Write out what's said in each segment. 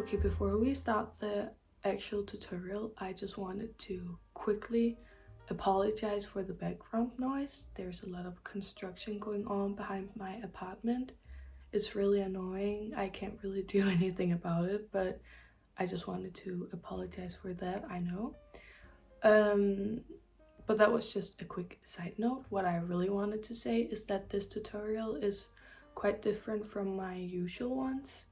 Okay, before we start the actual tutorial, I just wanted to quickly apologize for the background noise. There's a lot of construction going on behind my apartment. It's really annoying. I can't really do anything about it, but I just wanted to apologize for that, I know. But that was just a quick side note. What I really wanted to say is that this tutorial is quite different from my usual ones.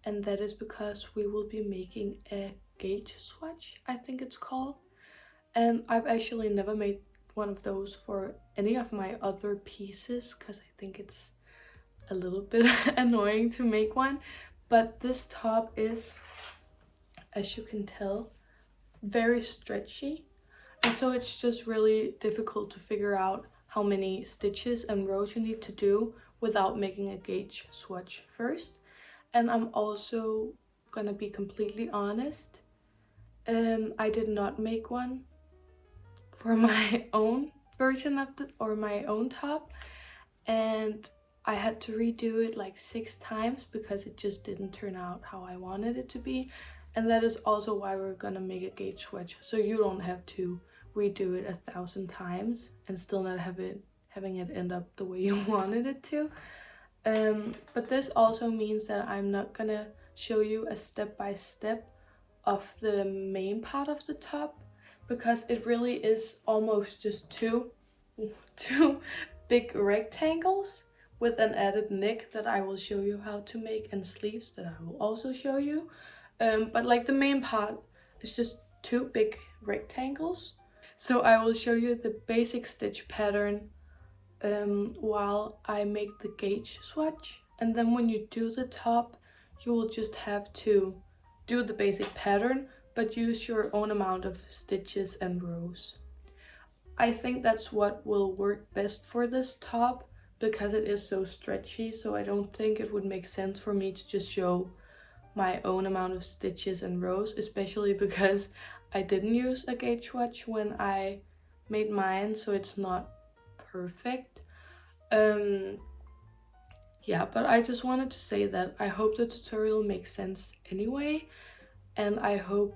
And that is because we will be making a gauge swatch, I think it's called. And I've actually never made one of those for any of my other pieces because I think it's a little bit annoying to make one. But this top is, as you can tell, very stretchy. And so it's just really difficult to figure out how many stitches and rows you need to do without making a gauge swatch first. And I'm also gonna be completely honest, I did not make one for my own version of it or my own top, and I had to redo it like 6 times because it just didn't turn out how I wanted it to be. And that is also why we're gonna make a gauge swatch, so you don't have to redo it 1,000 times and still not having it end up the way you wanted it to. But this also means that I'm not gonna show you a step-by-step of the main part of the top, because it really is almost just two big rectangles with an added neck that I will show you how to make, and sleeves that I will also show you. But like the main part is just 2 big rectangles. So I will show you the basic stitch pattern while I make the gauge swatch, and then when you do the top you will just have to do the basic pattern but use your own amount of stitches and rows. I think that's what will work best for this top because it is so stretchy, so I don't think it would make sense for me to just show my own amount of stitches and rows, especially because I didn't use a gauge swatch when I made mine, so it's not perfect. Yeah, but I just wanted to say that I hope the tutorial makes sense anyway, and I hope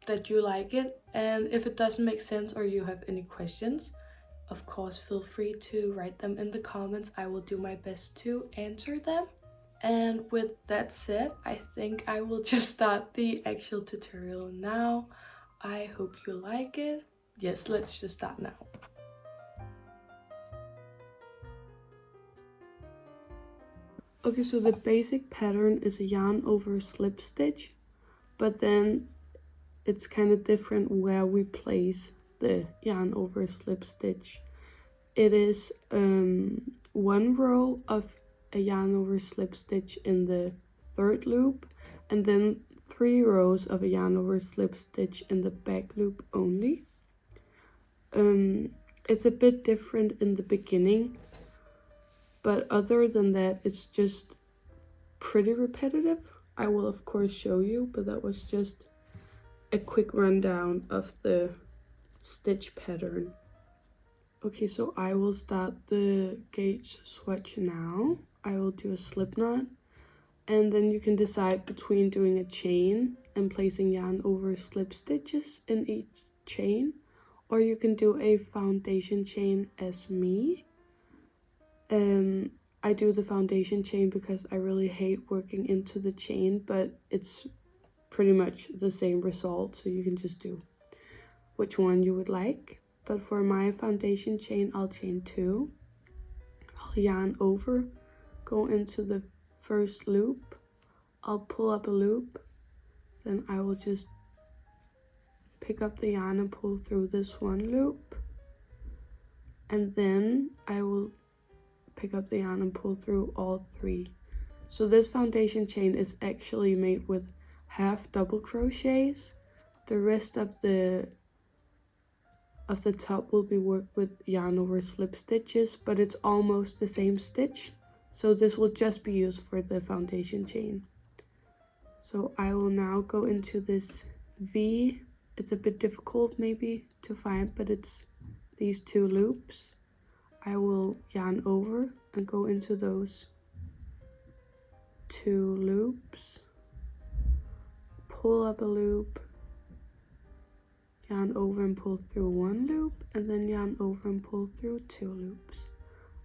that you like it. And if it doesn't make sense or you have any questions, of course feel free to write them in the comments. I will do my best to answer them. And with that said, I think I will just start the actual tutorial now. I hope you like it. Yes, let's just start now. Okay, so the basic pattern is a yarn over slip stitch, but then it's kind of different where we place the yarn over slip stitch. It is 1 row of a yarn over slip stitch in the 3rd loop, and then 3 rows of a yarn over slip stitch in the back loop only. It's a bit different in the beginning, but other than that it's just pretty repetitive. I will of course show you, but that was just a quick rundown of the stitch pattern. Okay, so I will start the gauge swatch now. I will do a slip knot, and then you can decide between doing a chain and placing yarn over slip stitches in each chain, or you can do a foundation chain as me. I do the foundation chain because I really hate working into the chain, but it's pretty much the same result, so you can just do which one you would like. But for my foundation chain, I'll chain 2. I'll yarn over, go into the 1st loop, I'll pull up a loop, then I will just pick up the yarn and pull through this 1 loop, and then I will pick up the yarn and pull through all 3. So this foundation chain is actually made with half double crochets. The rest of the top will be worked with yarn over slip stitches, but it's almost the same stitch, so this will just be used for the foundation chain. So I will now go into this V. It's a bit difficult maybe to find, but it's these 2 loops. I will yarn over and go into those 2 loops. pull up a loop, yarn over and pull through one loop, and then yarn over and pull through 2 loops.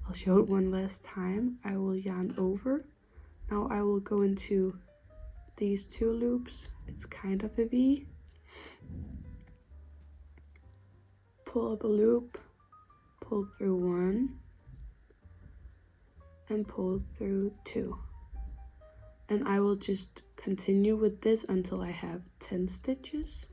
I'll show it one last time. I will yarn over. Now I will go into these 2 loops. It's kind of a V. Pull up a loop, pull through 1, and pull through 2. And I will just continue with this until I have 10 stitches.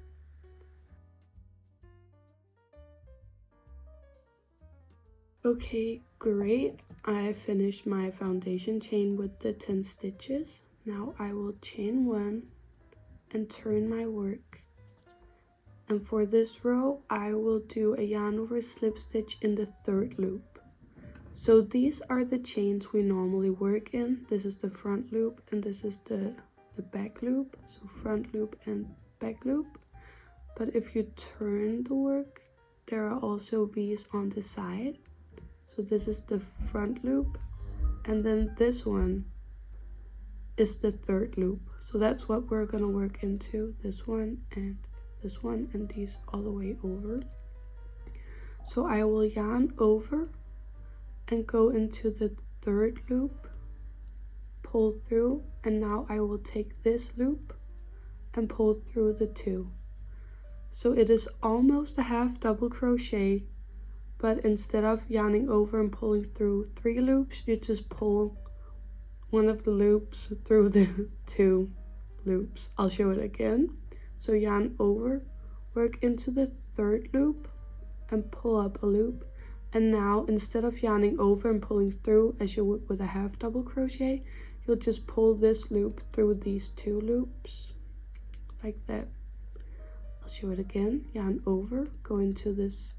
Okay, great. I finished my foundation chain with the 10 stitches. Now I will chain 1 and turn my work. And for this row, I will do a yarn over slip stitch in the 3rd loop. So these are the chains we normally work in. This is the front loop and this is the back loop. So front loop and back loop. But if you turn the work, there are also V's on the side. So this is the front loop, and then this one is the 3rd loop. So that's what we're gonna work into, this one and these all the way over. So I will yarn over and go into the 3rd loop, pull through, and now I will take this loop and pull through the 2. So it is almost a half double crochet, but instead of yarning over and pulling through 3 loops, you just pull one of the loops through the 2 loops. I'll show it again. So yarn over, work into the 3rd loop, and pull up a loop. And now instead of yarning over and pulling through as you would with a half double crochet, you'll just pull this loop through these 2 loops, like that. I'll show it again. Yarn over, go into this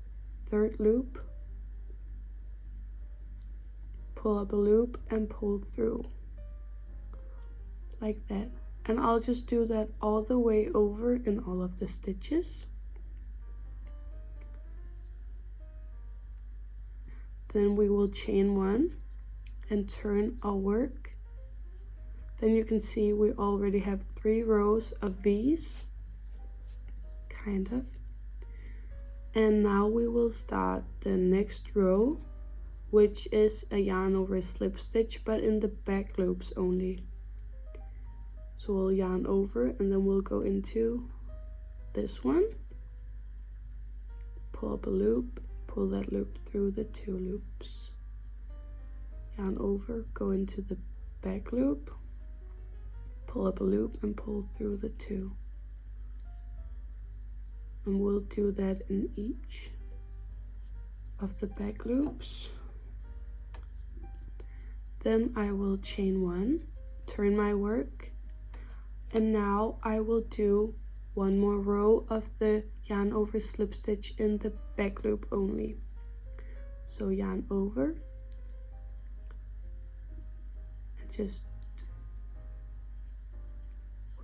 3rd loop, pull up a loop and pull through, like that. And I'll just do that all the way over in all of the stitches. Then we will chain 1 and turn our work. Then you can see we already have 3 rows of V's, kind of. And now we will start the next row, which is a yarn over slip stitch, but in the back loops only. So we'll yarn over and then we'll go into this one, pull up a loop, pull that loop through the 2 loops, yarn over, go into the back loop, pull up a loop and pull through the 2. And we'll do that in each of the back loops. Then I will chain 1, turn my work, and now I will do 1 more row of the yarn over slip stitch in the back loop only. So yarn over and just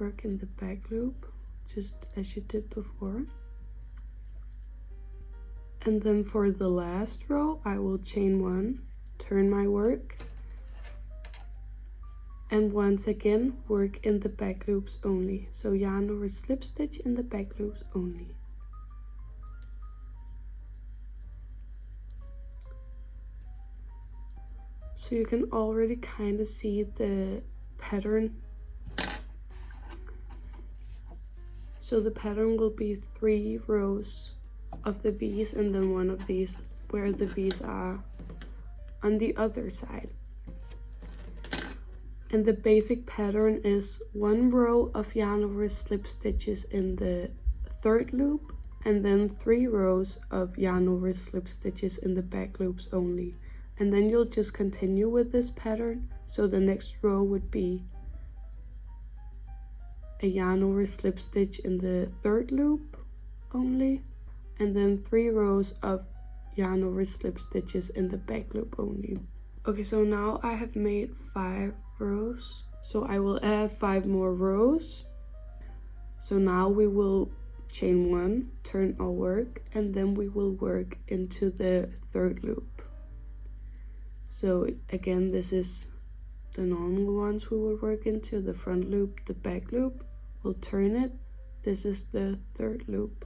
work in the back loop just as you did before. And then for the last row, I will chain 1, turn my work, and once again work in the back loops only. So yarn over slip stitch in the back loops only. So you can already kind of see the pattern. So the pattern will be 3 rows of the V's and then 1 of these where the V's are on the other side. And the basic pattern is 1 row of yarn over slip stitches in the 3rd loop and then 3 rows of yarn over slip stitches in the back loops only. And then you'll just continue with this pattern. So the next row would be a yarn over slip stitch in the 3rd loop only, and then 3 rows of yarn over slip stitches in the back loop only. Okay, so now I have made 5 rows, so I will add 5 more rows. So now we will chain 1, turn our work, and then we will work into the 3rd loop. So again, this is the normal ones we will work into, the front loop, the back loop, we'll turn it. This is the third loop.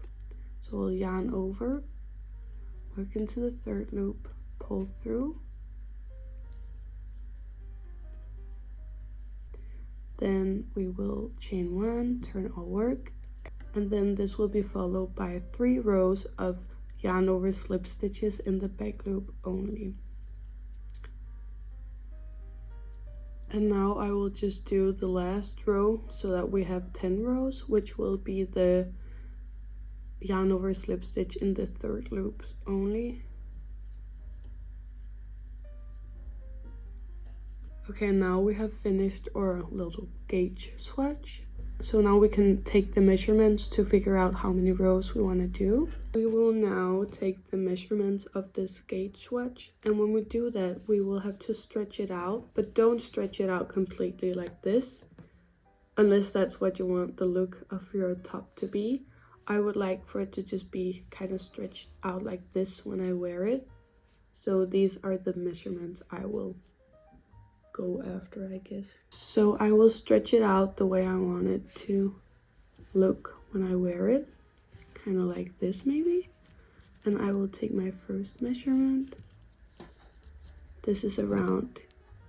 So we'll yarn over, work into the third loop, pull through. Then we will chain 1, turn our work, and then this will be followed by 3 rows of yarn over slip stitches in the back loop only. And now I will just do the last row so that we have 10 rows, which will be the yarn over slip stitch in the third loops only. Okay, now we have finished our little gauge swatch. So now we can take the measurements to figure out how many rows we want to do. We will now take the measurements of this gauge swatch, and when we do that, we will have to stretch it out, but don't stretch it out completely like this, unless that's what you want the look of your top to be. I would like for it to just be kind of stretched out like this when I wear it. So these are the measurements I will go after, I guess. So I will stretch it out the way I want it to look when I wear it, kind of like this maybe. And I will take my first measurement. This is around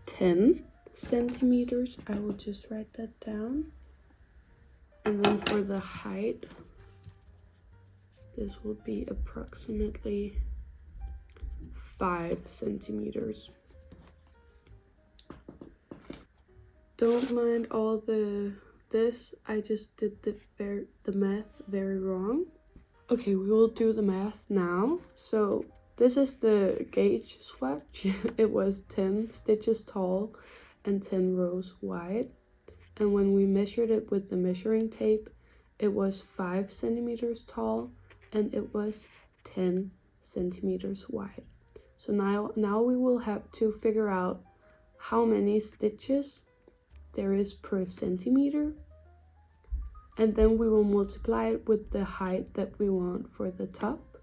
10 centimeters. I will just write that down. And then for the height, this will be approximately 5 centimeters. Don't mind all this, I just did the math very wrong. Okay, we will do the math now. So this is the gauge swatch. It was 10 stitches tall and 10 rows wide. And when we measured it with the measuring tape, it was 5 centimeters tall and it was 10 centimeters wide. So now we will have to figure out how many stitches there is per centimeter, and then we will multiply it with the height that we want for the top,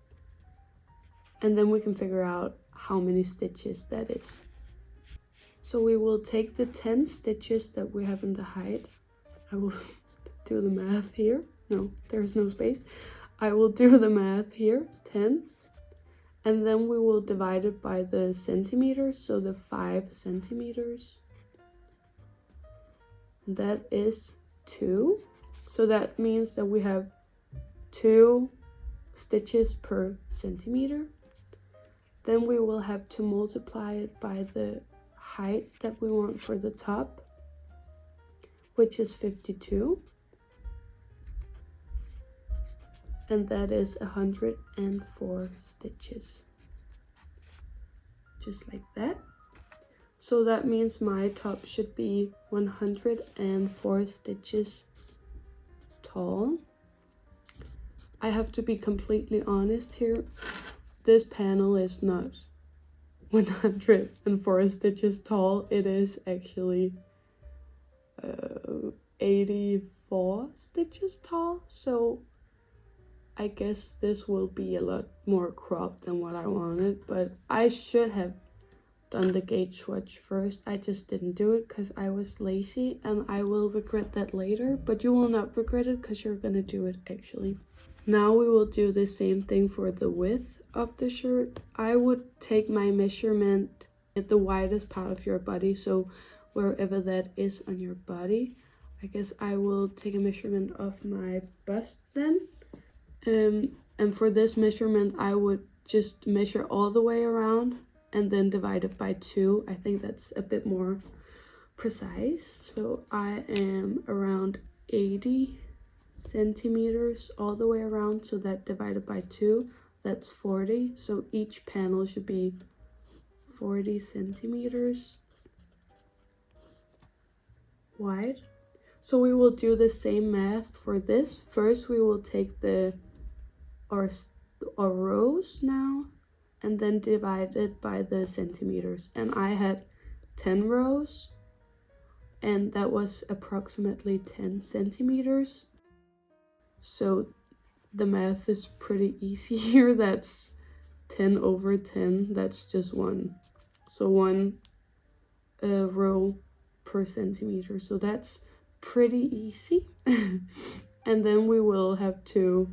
and then we can figure out how many stitches that is. So we will take the 10 stitches that we have in the height. I will do the math here. No, there's no space. I will do the math here, 10, and then we will divide it by the centimeters, so the 5 centimeters. That is 2. So that means that we have 2 stitches per centimeter. Then we will have to multiply it by the height that we want for the top, which is 52. And that is 104 stitches. Just like that. So that means my top should be 104 stitches tall. I have to be completely honest here. This panel is not 104 stitches tall. It is actually 84 stitches tall. So I guess this will be a lot more cropped than what I wanted, but I should have done the gauge swatch first. I just didn't do it because I was lazy, and I will regret that later, but you will not regret it because you're gonna do it actually. Now we will do the same thing for the width of the shirt. I would take my measurement at the widest part of your body, so wherever that is on your body. I guess I will take a measurement of my bust then. And for this measurement I would just measure all the way around and then divide it by 2. I think that's a bit more precise. So I am around 80 centimeters all the way around, so that divided by 2, that's 40. So each panel should be 40 centimeters wide. So we will do the same math for this. First we will take our rows now, and then divide it by the centimeters. And I had 10 rows, and that was approximately 10 centimeters. So the math is pretty easy here. That's 10 over 10, that's just 1. So 1 row per centimeter. So that's pretty easy. And then we will have to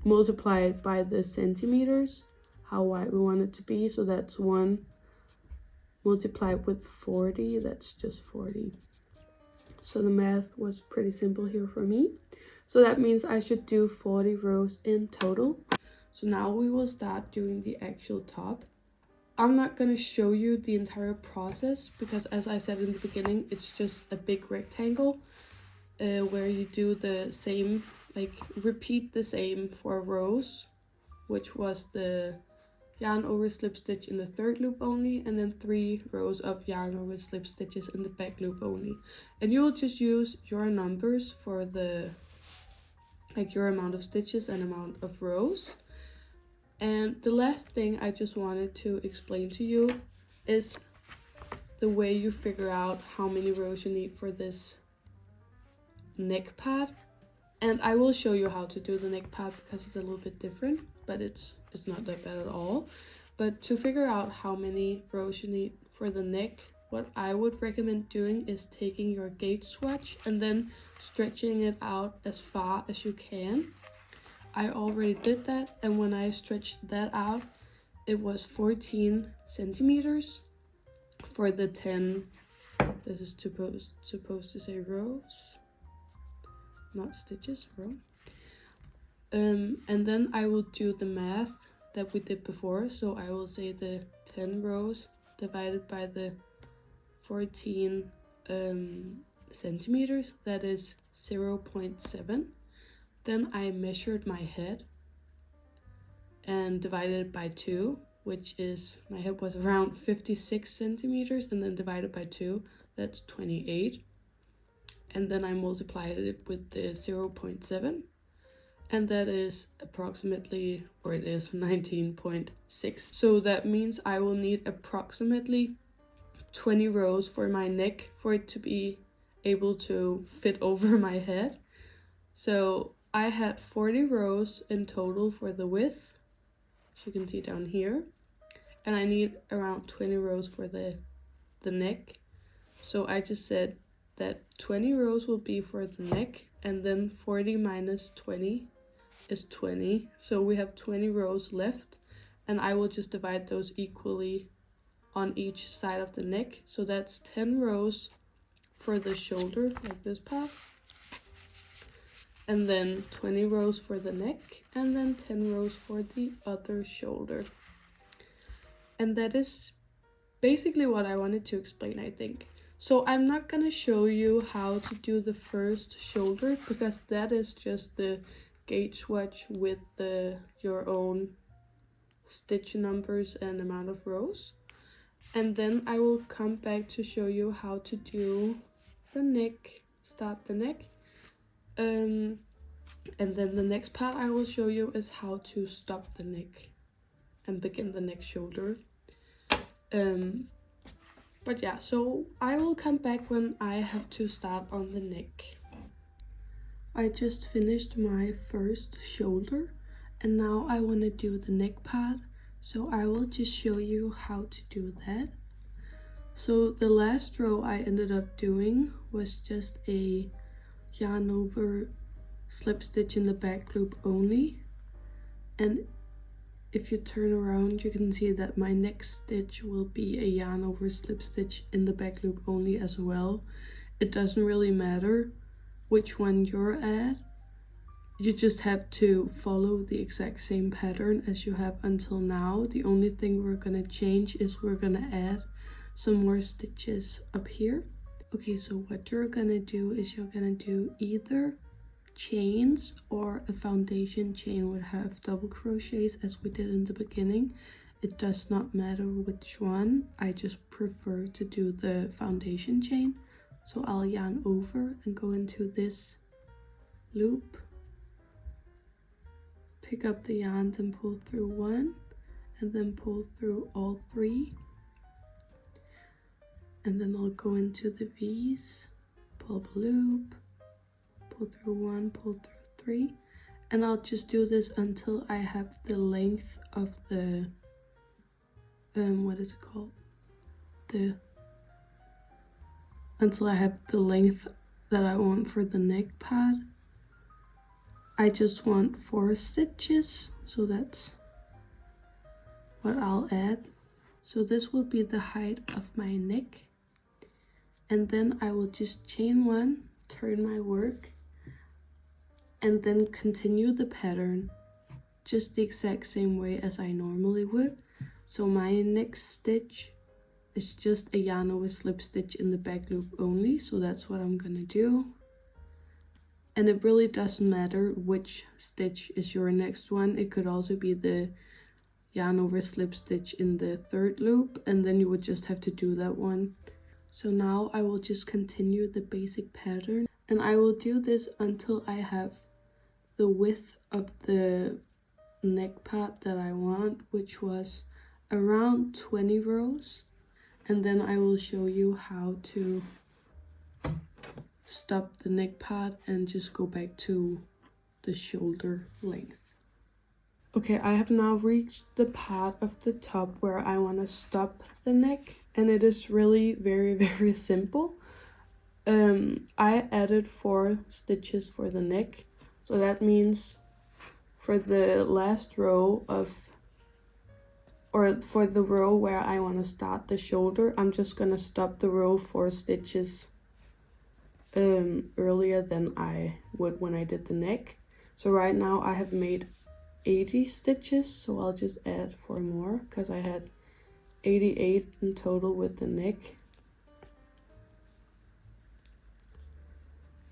multiply it by the centimeters, how wide we want it to be. So that's 1 multiplied with 40, that's just 40. So the math was pretty simple here for me. So that means I should do 40 rows in total. So now we will start doing the actual top. I'm not going to show you the entire process because, as I said in the beginning, it's just a big rectangle where you do the same, like repeat the same 4 rows, which was the yarn over slip stitch in the 3rd loop only, and then 3 rows of yarn over slip stitches in the back loop only. And you will just use your numbers for the, like your amount of stitches and amount of rows. And the last thing I just wanted to explain to you is the way you figure out how many rows you need for this neck pad. And I will show you how to do the neck pad because it's a little bit different, but it's not that bad at all. But to figure out how many rows you need for the neck, what I would recommend doing is taking your gauge swatch and then stretching it out as far as you can. I already did that, and when I stretched that out, it was 14 centimeters for the 10, this is supposed to say rows, not stitches, row. And then I will do the math that we did before, so I will say the 10 rows divided by the 14 centimeters, that is 0.7. Then I measured my head and divided it by 2, which is, my head was around 56 centimeters, and then divided by 2, that's 28. And then I multiplied it with the 0.7, and that is approximately, or it is 19.6. So that means I will need approximately 20 rows for my neck for it to be able to fit over my head. So I had 40 rows in total for the width, as you can see down here, and I need around 20 rows for the neck. So I just said that 20 rows will be for the neck, and then 40 minus 20 is 20. So we have 20 rows left, and I will just divide those equally on each side of the neck. So that's 10 rows for the shoulder, like this part, and then 20 rows for the neck, and then 10 rows for the other shoulder. And that is basically what I wanted to explain, I think. So I'm not gonna show you how to do the first shoulder because that is just the gauge swatch with your own stitch numbers and amount of rows. And then I will come back to show you how to do the neck, start the neck. And then the next part I will show you is how to stop the neck and begin the next shoulder. But yeah, so I will come back when I have to start on the neck. I just finished my first shoulder, and now I want to do the neck part, so I will just show you how to do that. So the last row I ended up doing was just a yarn over slip stitch in the back loop only, and if you turn around you can see that my next stitch will be a yarn over slip stitch in the back loop only as well. It doesn't really matter which one you're at, you just have to follow the exact same pattern as you have until now. The only thing we're gonna change is we're gonna add some more stitches up here. Okay, so what you're gonna do is you're gonna do either chains or a foundation chain would have double crochets as we did in the beginning. It does not matter which one, I just prefer to do the foundation chain. So I'll yarn over and go into this loop, pick up the yarn, then pull through one, and then pull through all three, and then I'll go into the V's, pull up a loop, pull through one, pull through three, and I'll just do this until I have the length of the what is it called, the, until I have the length that I want for the neck part. I just want 4 stitches, so that's what I'll add. So this will be the height of my neck. And then I will just chain 1, turn my work, and then continue the pattern just the exact same way as I normally would. So my next stitch is just a yarn over slip stitch in the back loop only, so that's what I'm gonna do. And it really doesn't matter which stitch is your next one. It could also be the yarn over slip stitch in the 3rd loop, and then you would just have to do that one. So now I will just continue the basic pattern, and I will do this until I have the width of the neck part that I want, which was around 20 rows. And then I will show you how to stop the neck part and just go back to the shoulder length. Okay, I have now reached the part of the top where I want to stop the neck, and it is really very simple. I added 4 stitches for the neck, so that means for the last row of, or for the row where I want to start the shoulder, I'm just gonna stop the row 4 stitches earlier than I would when I did the neck. So right now I have made 80 stitches, so I'll just add 4 more because I had 88 in total with the neck.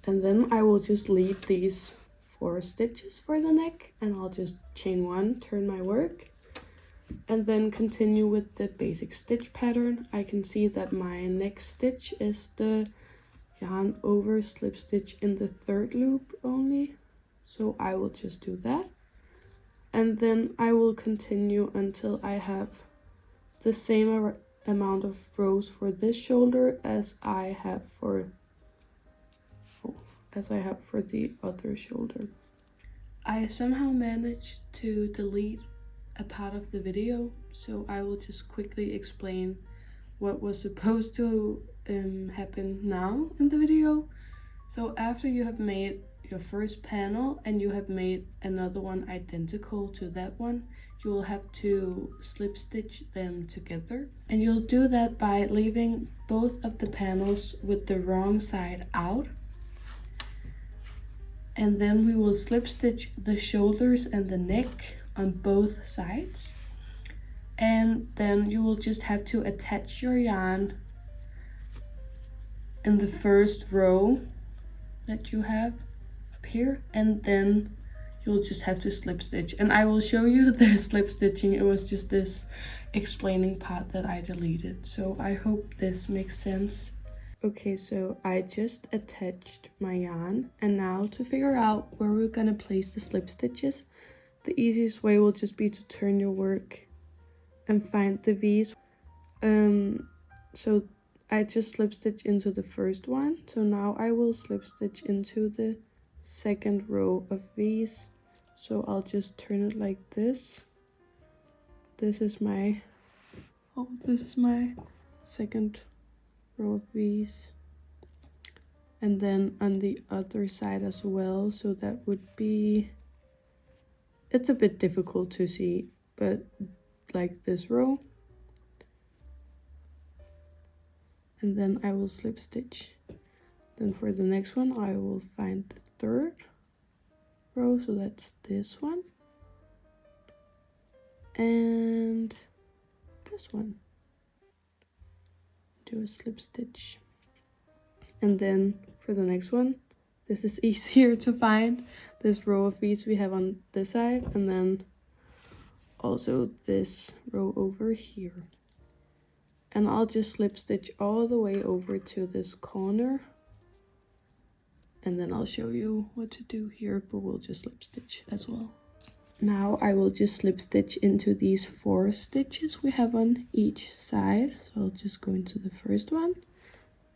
And then I will just leave these 4 stitches for the neck, and I'll just chain 1, turn my work, and then continue with the basic stitch pattern. I can see that my next stitch is the yarn over slip stitch in the 3rd loop only, so I will just do that. And then I will continue until I have the same amount of rows for this shoulder as I have for the other shoulder. I somehow managed to delete a part of the video, so I will just quickly explain what was supposed to happen now in the video. So after you have made your first panel and you have made another one identical to that one, you will have to slip stitch them together, and you'll do that by leaving both of the panels with the wrong side out, and then we will slip stitch the shoulders and the neck on both sides, and then you will just have to attach your yarn in the first row that you have up here, and then you'll just have to slip stitch. And I will show you the slip stitching. It was just this explaining part that I deleted, so I hope this makes sense. Okay, so I just attached my yarn, and now to figure out where we're gonna place the slip stitches, the easiest way will just be to turn your work and find the V's. So I just slip stitch into the first one, so now I will slip stitch into the 2nd row of V's. So I'll just turn it like this. This is my 2nd row of V's, and then on the other side as well. So that would be, it's a bit difficult to see, but like this row, and then I will slip stitch. Then for the next one I will find the 3rd row, so that's this one and this one. Do a slip stitch, and then for the next one, this is easier to find, this row of V's we have on this side, and then also this row over here. And I'll just slip stitch all the way over to this corner, and then I'll show you what to do here, but we'll just slip stitch as well. Now I will just slip stitch into these 4 stitches we have on each side. So I'll just go into the first one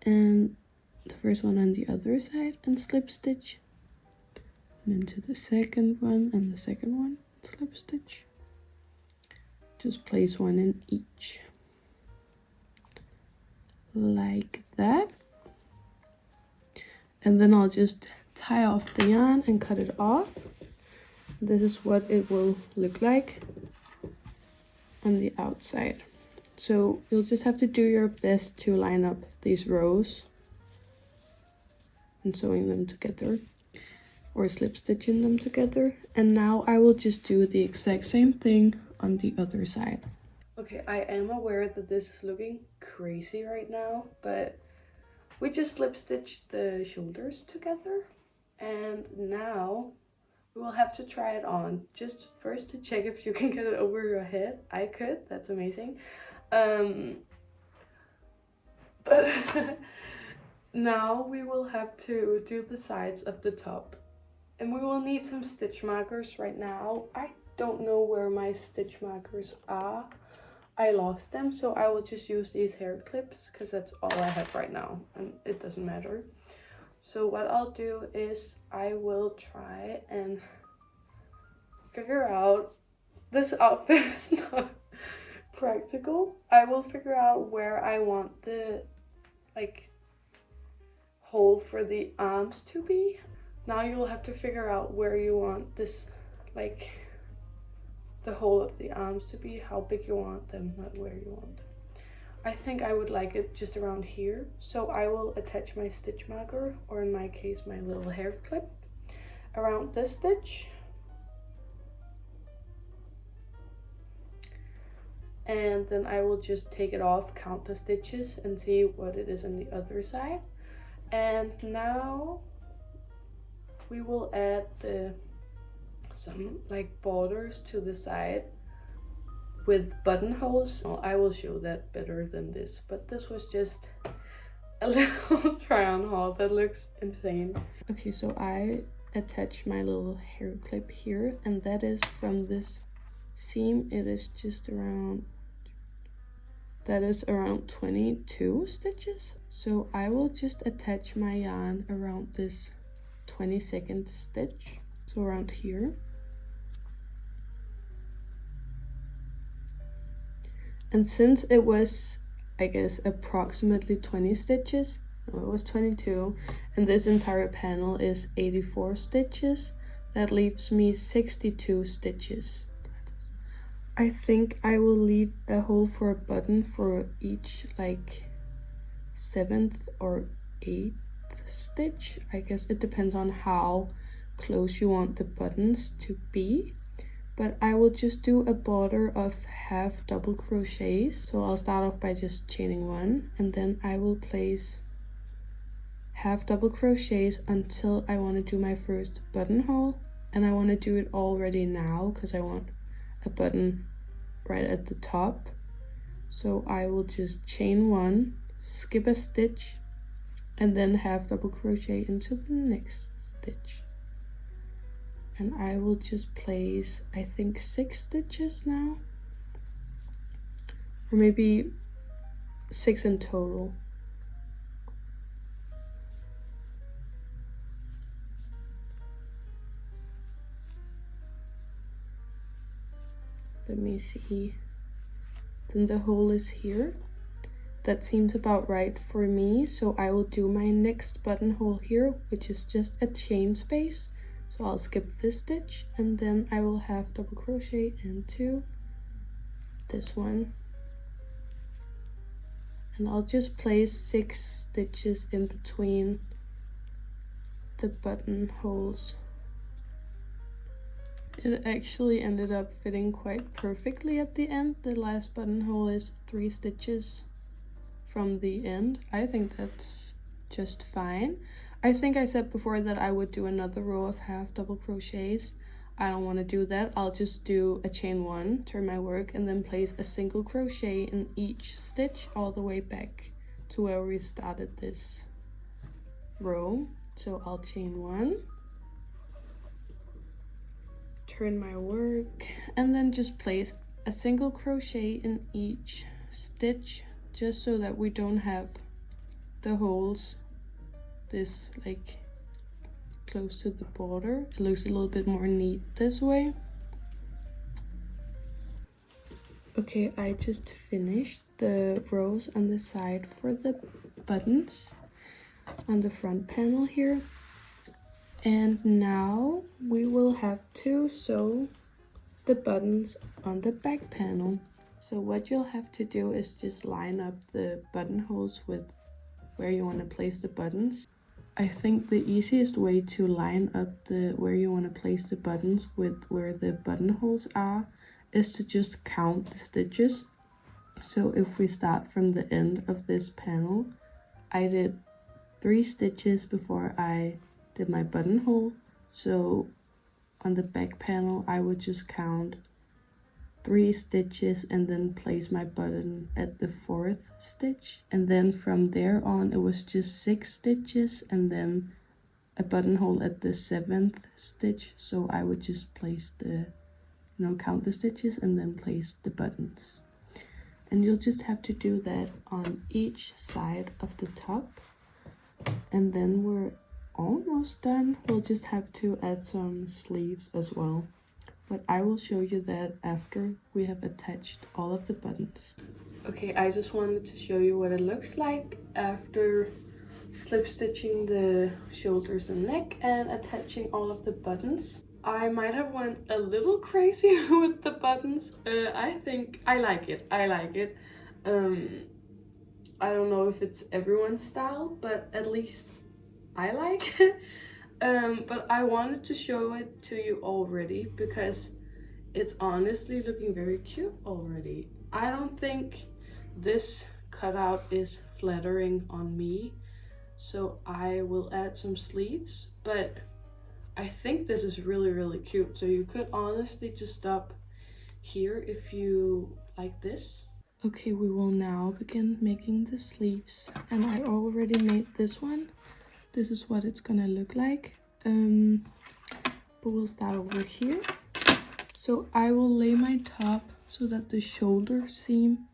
and the first one on the other side and slip stitch, and into the 2nd one and the 2nd one, slip stitch. Just place one in each, like that. And then I'll just tie off the yarn and cut it off. This is what it will look like on the outside. So you'll just have to do your best to line up these rows and sewing them together or slip stitching them together. And now I will just do the exact same thing on the other side. Okay, I am aware that this is looking crazy right now, but we just slip stitched the shoulders together, and now we will have to try it on. Just first to check if you can get it over your head. I could, that's amazing. But now we will have to do the sides of the top. And we will need some stitch markers right now. I don't know where my stitch markers are. I lost them, so I will just use these hair clips because that's all I have right now and it doesn't matter. So what I'll do is I will try and figure out, this outfit is not practical. I will figure out where I want the hole for the arms to be. Now you'll have to figure out where you want this, the hole of the arms to be, how big you want them, not where you want them. I think I would like it just around here, so I will attach my stitch marker, or in my case my little hair clip, around this stitch. And then I will just take it off, count the stitches, and see what it is on the other side. And now we will add some borders to the side with buttonholes. I will show that better than this, but this was just a little try on haul that looks insane. Okay, so I attach my little hair clip here, and that is from this seam. It is just around, that is around 22 stitches. So I will just attach my yarn around this 22nd stitch, so around here. And since it was, I guess, approximately 20 stitches, no, it was 22, and this entire panel is 84 stitches, that leaves me 62 stitches. I think I will leave a hole for a button for each 7th or 8th stitch. I guess it depends on how close you want the buttons to be. But I will just do a border of half double crochets. So I'll start off by just chaining one, and then I will place half double crochets until I want to do my first buttonhole. And I want to do it already now because I want a button right at the top. So I will just chain one, skip a stitch, and then half double crochet into the next stitch. And I will just place, I think, 6 stitches now, or maybe 6 in total. Let me see. Then the hole is here. That seems about right for me, so I will do my next buttonhole here, which is just a chain space. So I'll skip this stitch, and then I will half double crochet into this one. And I'll just place 6 stitches in between the buttonholes. It actually ended up fitting quite perfectly at the end. The last buttonhole is 3 stitches from the end. I think that's just fine. I think I said before that I would do another row of half double crochets. I don't want to do that. I'll just do a chain one, turn my work, and then place a single crochet in each stitch all the way back to where we started this row. So I'll chain one, turn my work, and then just place a single crochet in each stitch, just so that we don't have the holes this close to the border. It looks a little bit more neat this way. Okay, I just finished the rows on the side for the buttons. on the front panel here. And now we will have to sew the buttons on the back panel. So what you'll have to do is just line up the buttonholes with where you want to place the buttons. I think the easiest way to line up the where you want to place the buttons with where the buttonholes are is to just count the stitches. So if we start from the end of this panel, I did 3 stitches before I did my buttonhole. So on the back panel, I would just count 3 stitches and then place my button at the 4th stitch. And then from there on, it was just 6 stitches and then a buttonhole at the 7th stitch. So I would just place the, count the stitches and then place the buttons. And you'll just have to do that on each side of the top. And then we're almost done. We'll just have to add some sleeves as well. But I will show you that after we have attached all of the buttons. Okay, I just wanted to show you what it looks like after slip stitching the shoulders and neck and attaching all of the buttons. I might have went a little crazy with the buttons. I think I like it. I don't know if it's everyone's style, but at least I like it. But I wanted to show it to you already because it's honestly looking very cute already. I don't think this cutout is flattering on me, so I will add some sleeves, but I think this is really cute. So you could honestly just stop here if you like this. Okay, we will now begin making the sleeves, and I already made this one. This is what it's gonna look like. But we'll start over here. So I will lay my top so that the shoulder seam,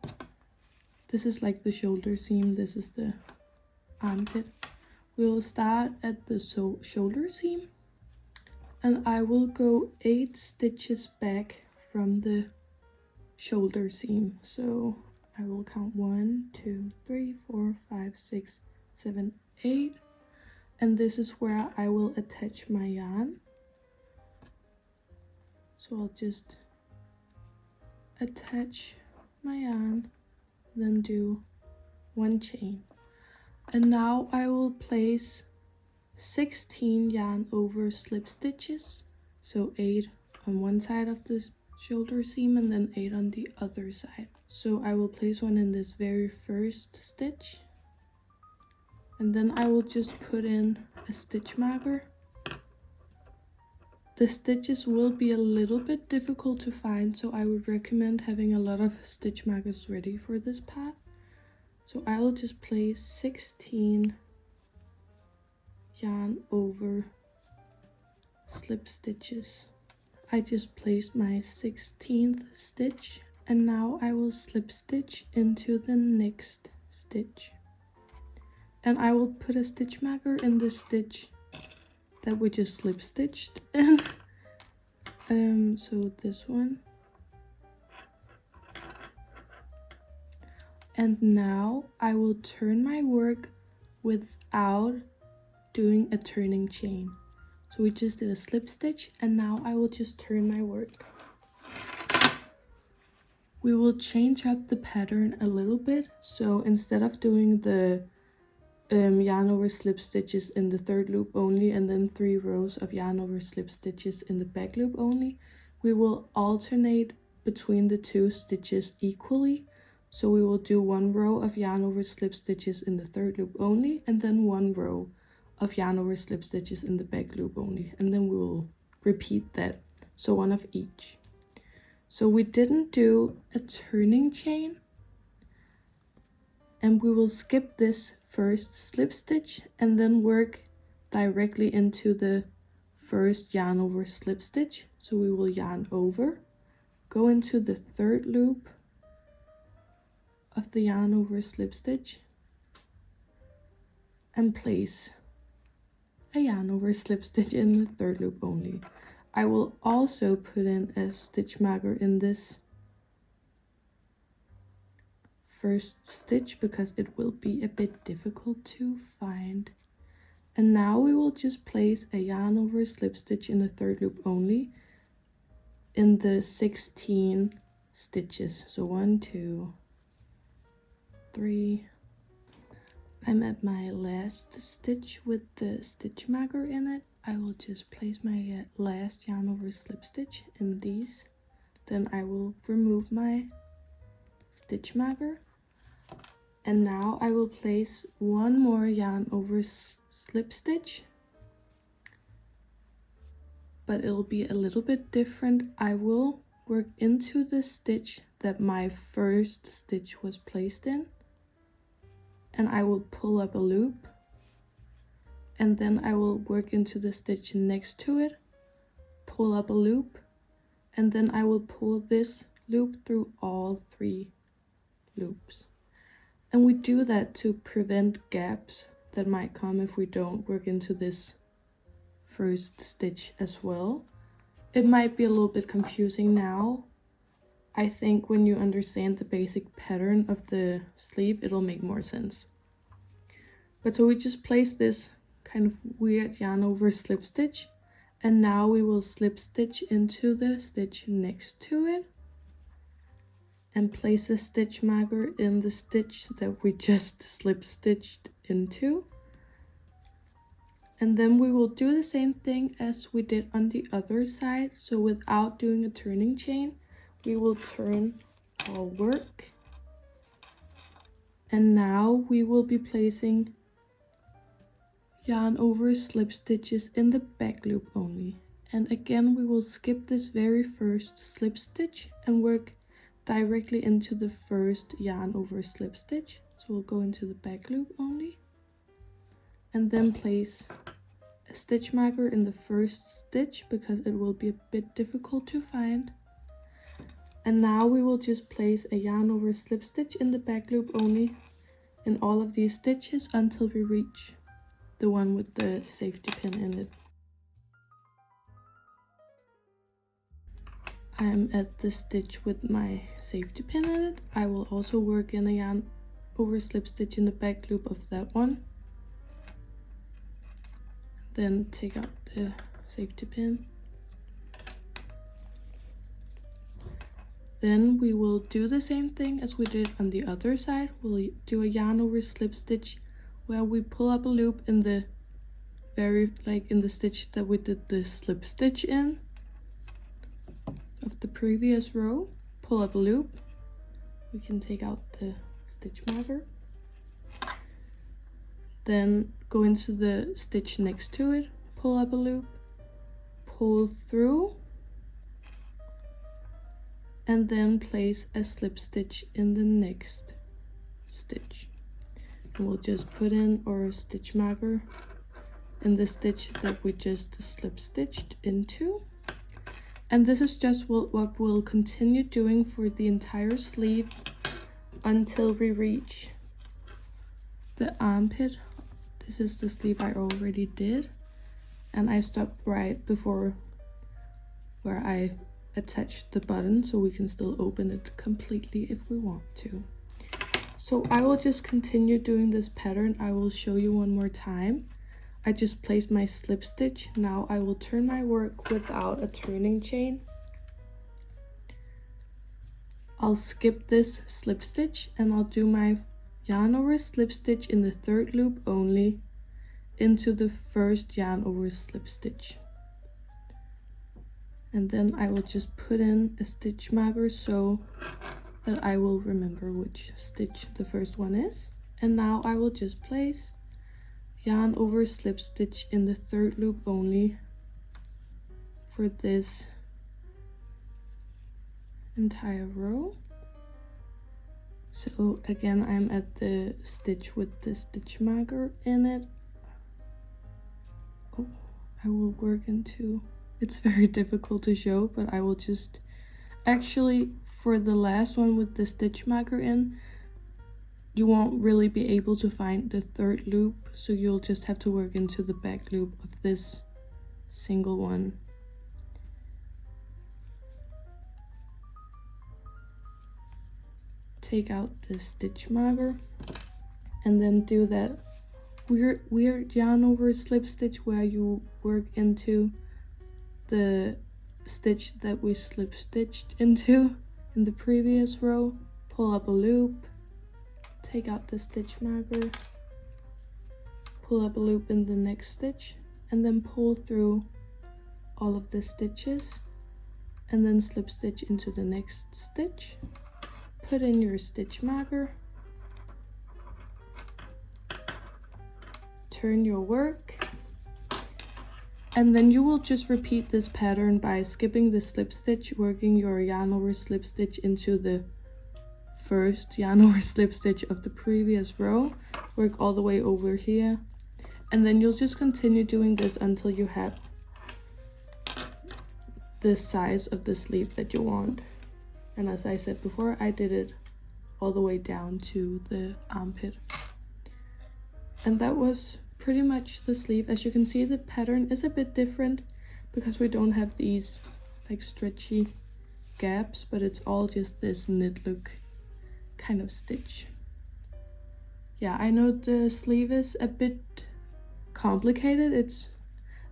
this is like the shoulder seam, this is the armpit. We'll start at the shoulder seam, and I will go 8 stitches back from the shoulder seam. So I will count 1, 2, 3, 4, 5, 6, 7, 8. And this is where I will attach my yarn. So I'll just attach my yarn, then do 1 chain. And now I will place 16 yarn over slip stitches. So 8 on one side of the shoulder seam and then 8 on the other side. So I will place one in this very first stitch. And then I will just put in a stitch marker. The stitches will be a little bit difficult to find, so I would recommend having a lot of stitch markers ready for this part. So I will just place 16 yarn over slip stitches. I just placed my 16th stitch, and now I will slip stitch into the next stitch. And I will put a stitch marker in the stitch that we just slip stitched in. So this one. And now I will turn my work without doing a turning chain. So we just did a slip stitch, and now I will just turn my work. We will change up the pattern a little bit. So instead of doing the yarn over slip stitches in the 3rd loop only and then 3 rows of yarn over slip stitches in the back loop only, we will alternate between the 2 stitches equally. So we will do 1 row of yarn over slip stitches in the 3rd loop only, and then 1 row of yarn over slip stitches in the back loop only, and then we will repeat that, so 1 of each. So we didn't do a turning chain, and we will skip this first slip stitch and then work directly into the first yarn over slip stitch. So we will yarn over, go into the 3rd loop of the yarn over slip stitch, and place a yarn over slip stitch in the 3rd loop only. I will also put in a stitch marker in this first stitch because it will be a bit difficult to find And now we will just place a yarn over slip stitch in the third loop only in the 16 stitches. So 1, 2, 3. I'm at my last stitch with the stitch marker in it. I will just place my last yarn over slip stitch in these. Then I will remove my stitch marker. And now I will place one more yarn over slip stitch, but it'll be a little bit different. I will work into the stitch that my first stitch was placed in, and I will pull up a loop, and then I will work into the stitch next to it, pull up a loop, and then I will pull this loop through all 3 loops. And we do that to prevent gaps that might come if we don't work into this first stitch as well. It might be a little bit confusing now. I think when you understand the basic pattern of the sleeve, it'll make more sense. But so we just place this kind of weird yarn over slip stitch, and now we will slip stitch into the stitch next to it and place a stitch marker in the stitch that we just slip stitched into. And then we will do the same thing as we did on the other side. So without doing a turning chain, we will turn our work. And now we will be placing yarn over slip stitches in the back loop only. And again, we will skip this very first slip stitch and work directly into the first yarn over slip stitch. So we'll go into the back loop only, and then place a stitch marker in the first stitch because it will be a bit difficult to find. And now we will just place a yarn over slip stitch in the back loop only in all of these stitches until we reach the one with the safety pin in it. I'm at the stitch with my safety pin in it. I will also work in a yarn over slip stitch in the back loop of that one. Then take out the safety pin. Then we will do the same thing as we did on the other side. We'll do a yarn over slip stitch where we pull up a loop in the in the stitch that we did the slip stitch in of the previous row. Pull up a loop. We can take out the stitch marker. Then go into the stitch next to it, pull up a loop, pull through, and then place a slip stitch in the next stitch. And we'll just put in our stitch marker in the stitch that we just slip stitched into. And this is just what we'll continue doing for the entire sleeve until we reach the armpit. This is the sleeve I already did, and I stopped right before where I attached the button, so we can still open it completely if we want to. So I will just continue doing this pattern. I will show you one more time. I just placed my slip stitch. Now I will turn my work without a turning chain. I'll skip this slip stitch and I'll do my yarn over slip stitch in the third loop only into the first yarn over slip stitch. And then I will just put in a stitch marker so that I will remember which stitch the first one is. And now I will just place yarn over slip stitch in the third loop only for this entire row. So again, I'm at the stitch with the stitch marker in it. Oh, I will work into, it's very difficult to show, but I will just, actually for the last one with the stitch marker in, you won't really be able to find the third loop, so you'll just have to work into the back loop of this single one. Take out the stitch marker and then do that weird yarn over slip stitch where you work into the stitch that we slip stitched into in the previous row. Pull up a loop, take out the stitch marker, pull up a loop in the next stitch, and then pull through all of the stitches, and then slip stitch into the next stitch. Put in your stitch marker, turn your work, and then you will just repeat this pattern by skipping the slip stitch, working your yarn over slip stitch into the first yarn over slip stitch of the previous row, work all the way over here, and then you'll just continue doing this until you have the size of the sleeve that you want. And as I said before, I did it all the way down to the armpit. And that was pretty much the sleeve. As you can see, the pattern is a bit different because we don't have these like stretchy gaps, but it's all just this knit look kind of stitch. Yeah, I know the sleeve is a bit complicated. It's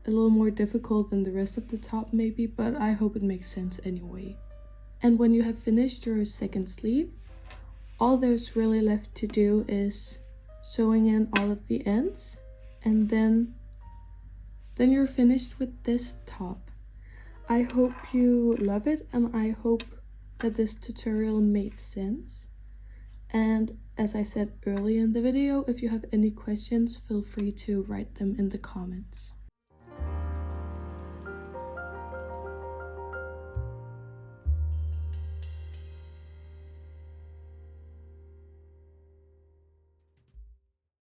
a little more difficult than the rest of the top maybe, but I hope it makes sense anyway. And when you have finished your second sleeve, all there's really left to do is sewing in all of the ends, and then you're finished with this top. I hope you love it, and I hope that this tutorial made sense. And as I said earlier in the video, if you have any questions, feel free to write them in the comments.